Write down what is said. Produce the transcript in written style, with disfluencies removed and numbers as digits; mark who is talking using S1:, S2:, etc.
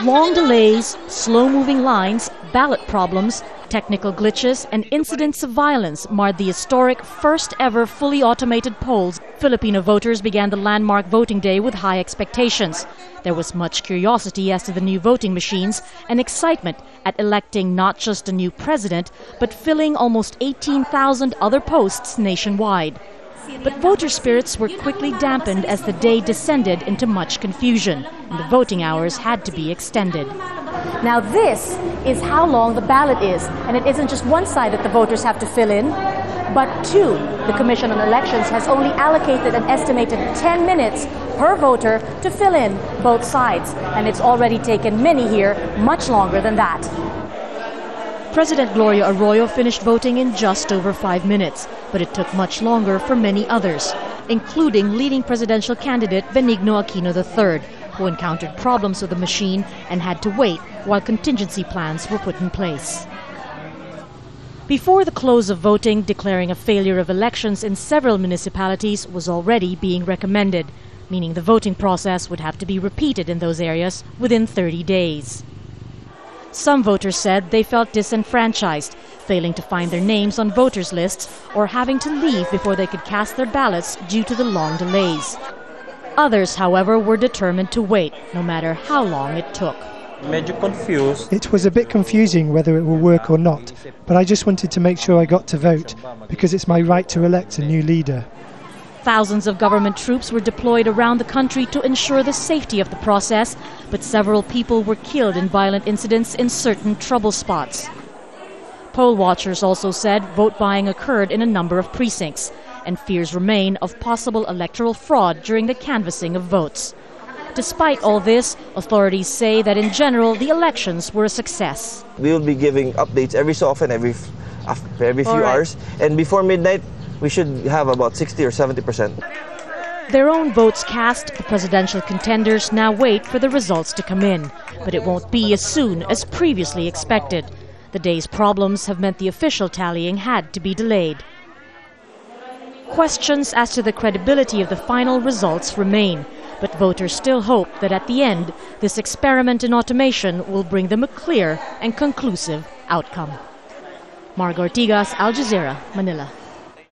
S1: Long delays, slow-moving lines, ballot problems, technical glitches, and incidents of violence marred the historic first-ever fully automated polls. Filipino voters began the landmark voting day with high expectations. There was much curiosity as to the new voting machines and excitement at electing not just a new president, but filling almost 18,000 other posts nationwide. But voter spirits were quickly dampened as the day descended into much confusion, and the voting hours had to be extended.
S2: Now this is how long the ballot is, and it isn't just one side that the voters have to fill in, but two. The Commission on Elections has only allocated an estimated 10 minutes per voter to fill in both sides, and it's already taken many here much longer than that.
S1: President Gloria Arroyo finished voting in just over 5 minutes, but it took much longer for many others, including leading presidential candidate Benigno Aquino III, who encountered problems with the machine and had to wait while contingency plans were put in place. Before the close of voting, declaring a failure of elections in several municipalities was already being recommended, meaning the voting process would have to be repeated in those areas within 30 days. Some voters said they felt disenfranchised, failing to find their names on voters' lists or having to leave before they could cast their ballots due to the long delays. Others, however, were determined to wait, no matter how long it took.
S3: Medyo confused.
S4: It was a bit confusing whether it will work or not, but I just wanted to make sure I got to vote because it's my right to elect a new leader.
S1: Thousands of government troops were deployed around the country to ensure the safety of the process, but several people were killed in violent incidents in certain trouble spots. Poll watchers also said vote buying occurred in a number of precincts, and fears remain of possible electoral fraud during the canvassing of votes. Despite all this, authorities say that in general the elections were a success.
S5: We will be giving updates every so often, every few hours, and before midnight we should have about 60 or 70%.
S1: Their own votes cast, the presidential contenders now wait for the results to come in, but it won't be as soon as previously expected. The day's problems have meant the official tallying had to be delayed. Questions as to the credibility of the final results remain, but voters still hope that at the end, this experiment in automation will bring them a clear and conclusive outcome. Marga, Ortigas, Al Jazeera, Manila.